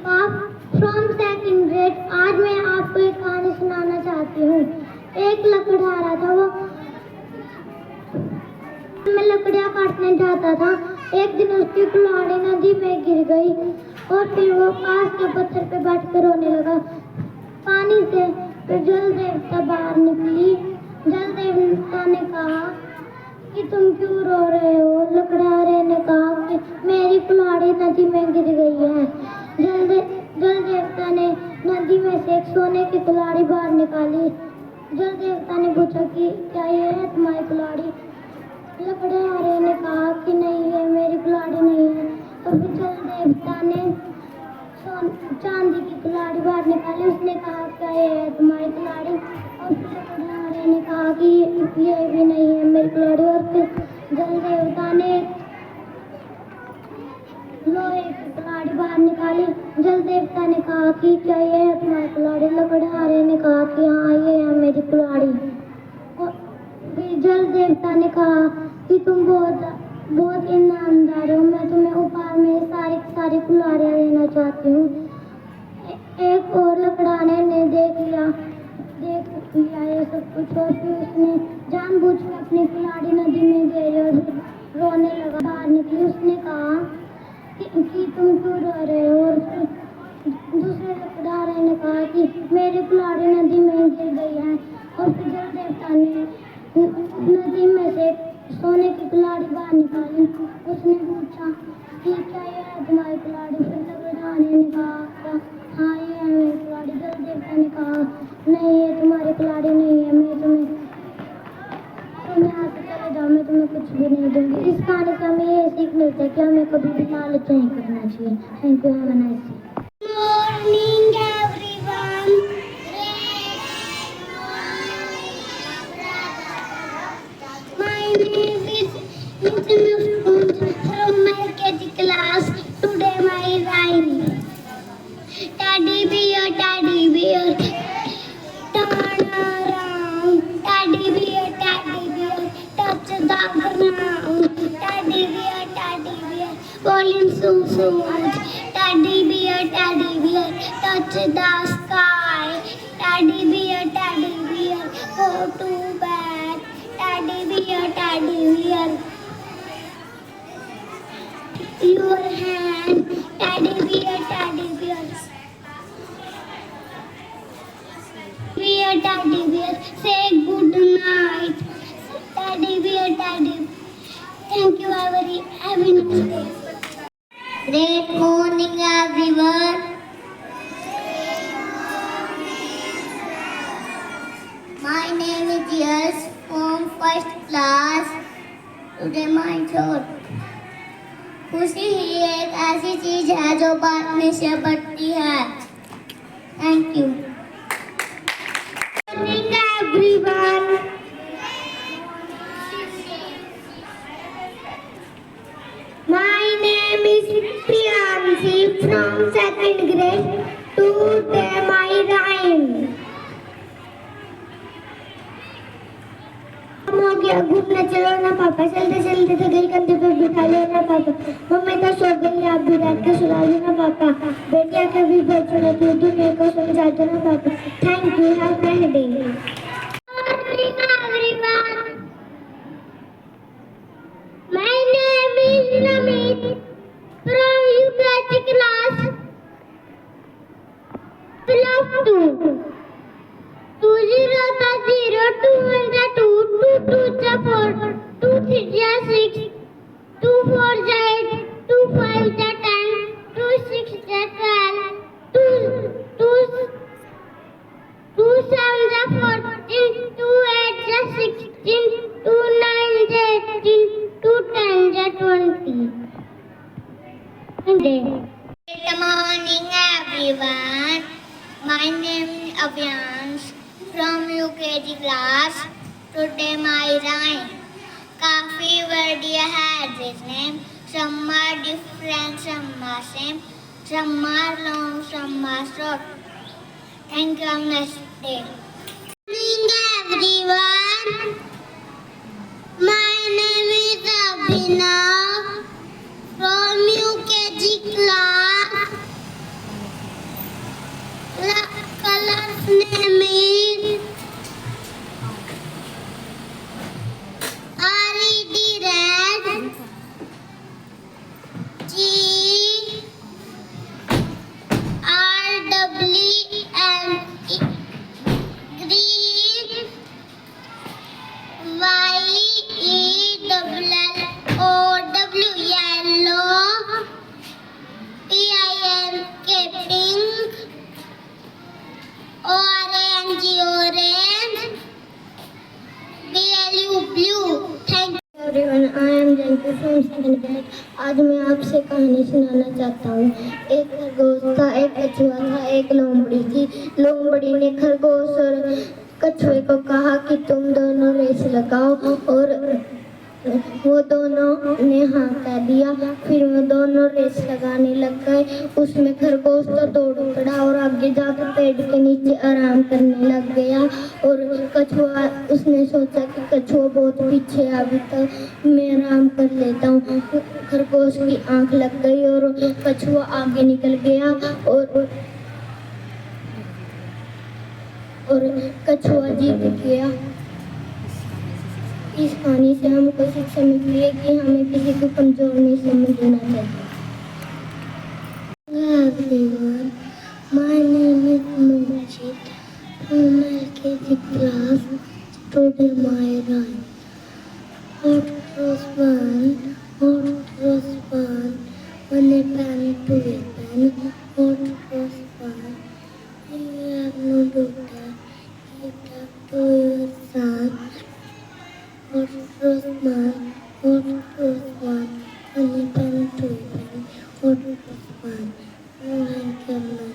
आप from second grade. आज मैं आपको एक कहानी सुनाना चाहती हूँ। एक लकड़हारा था, वो मैं लकड़ियाँ काटने जाता था। एक दिन उसकी कुल्हाड़ी नदी में गिर गई और फिर वो पास के पत्थर पे बैठ कर रोने लगा। पानी से फिर जल देवता बाहर निकली। जल देवता ने कहा कि तुम क्यों रो रहे हो? लकड़हारे ने कहा कि मेरी कुल्हाड़ी नदी में गिर गई है। जल देवता ने नदी में से एक सोने की कुल्हाड़ी बाहर निकाली। जल देवता ने पूछा कि क्या ये है तुम्हारी कुल्हाड़ी? लकड़हारे ने कहा कि नहीं, है मेरी कुल्हाड़ी नहीं है। तो फिर जल देवता ने चांदी की कुल्हाड़ी बाहर निकाली। उसने कहा क्या ये है तुम्हारी कुल्हाड़ी? और फिर लकड़हारे ने कहा कि ये भी नहीं है मेरी कुल्हाड़ी। और फिर जल देवता ने लोहे की कुल्हाड़ी बाहर निकाली। जल देवता ने कहा कि क्या ये है तुम्हारी कुल्हाड़ी? लकड़हारे ने कहा कि हाँ, ये है मेरी कुल्हाड़ी। और फिर जल देवता ने कहा कि तुम बहुत ईमानदार हो, मैं तुम्हें उपहार में सारी कुल्हाड़ियाँ देना चाहती हूँ। एक और लकड़हारे ने देख लिया ये सब कुछ, और फिर उसने जानबूझकर अपनी कुल्हाड़ी नदी में गिरी और रोने लगा। बाहर निकली। उसने कहा कि तुम क्यों रो रहे हो? और फिर दूसरे लकड़हारे ने कहा कि मेरी कुल्हाड़ी नदी में गिर गई है। और फिर जल देवता ने नदी में से सोने की कुल्हाड़ी बाहर निकाली। उसने पूछा कि क्या ये है तुम्हारी कुल्हाड़ी? फिर लकड़हारे ने कहा हाँ, ये है मेरी कुल्हाड़ी। जल देवता ने कहा नहीं, ये तुम्हारी कुल्हाड़ी नहीं है, तुम यहाँ से चले जाओ, मैं तुम्हें कुछ भी नहीं दूंगी। इस कहानी से हमें ये सीख मिलता है कि हमें कभी भी लालच नहीं करना चाहिए। Thank you, have a nice day. Morning everyone. My name is Nitin from my KG class. Today my rhyme. Teddy bear, turn around. Teddy bear, touch the ground. Teddy bear, falling so smooth. Teddy bear, touch the sky. Teddy bear, go to bed. Teddy bear, your hand. Teddy bear, teddy bear, say good night. Teddy bear, thank you, have a nice day. Great morning, everyone. My name is Yash from first class. Today my thought. खुशी ही एक ऐसी चीज है जो बांटने से बढ़ती है। Thank you. Morning everyone. My name is Priyanshi from second grade. Today my rhyme. हो गया, घूमने चलो ना पापा, चलते चलते तो गई कंधे पे बिठा लो ना पापा। मम्मी तो सो गई, आप भी रात के सुला लो ना पापा। बेटिया के भी बच्चों ने दुनिया को समझा दो ना पापा। Thank you, have a nice day. My name is Namit from UKG class. Class 2. 2 0 0, 2 1 2, 2 2 4, 2 3 6, 2 4 8, 2 5 10, 2 6 12, 2 7 14, 2 8 16, 2 9 18, 2 10 20. Good morning, everyone. My name is Abhyans from UKG class. Today my rhyme. काफी बढ़िया है जिसने, some are different, some are same, some are long, some are short. Thank you, have a nice day. Good morning, everyone. My name is Abhinav from UKG class. name is R-E-D, red. G-R-W-N-E, green. Y-E-L-L-O-W, yellow. P-I-N-K, pink. O-R-A-N-G, orange. B-L-U, blue. Thank you everyone. I am Janki from second grade. आज मैं आपसे कहानी सुनाना चाहता हूँ। एक खरगोश था, एक कछुआ था, एक लोमड़ी थी। लोमड़ी ने खरगोश और कछुए को कहा कि तुम दोनों रेस लगाओ, और वो दोनों ने हाँ कह दिया। फिर वो दोनों रेस लगाने लग गए। उसमें खरगोश तो दौड़ पड़ा और आगे जाकर पेड़ के नीचे आराम करने लग गया। और कछुआ, उसने सोचा कि कछुआ बहुत पीछे आ गया, तो मैं आराम कर लेता हूँ। खरगोश की आंख लग गई और कछुआ आगे निकल गया, और कछुआ जीत गया। इस कहानी से हमको शिक्षा मिलती है कि हमें किसी को कमजोर नहीं समझना चाहिए। Hello everyone, my name is Munjit from LKG class. Today my rhyme. What was fun when a pen to a pen? What was fun? You have no daughter, give up to your son. What was fun? When a pen to a pen? What was fun? Thank you.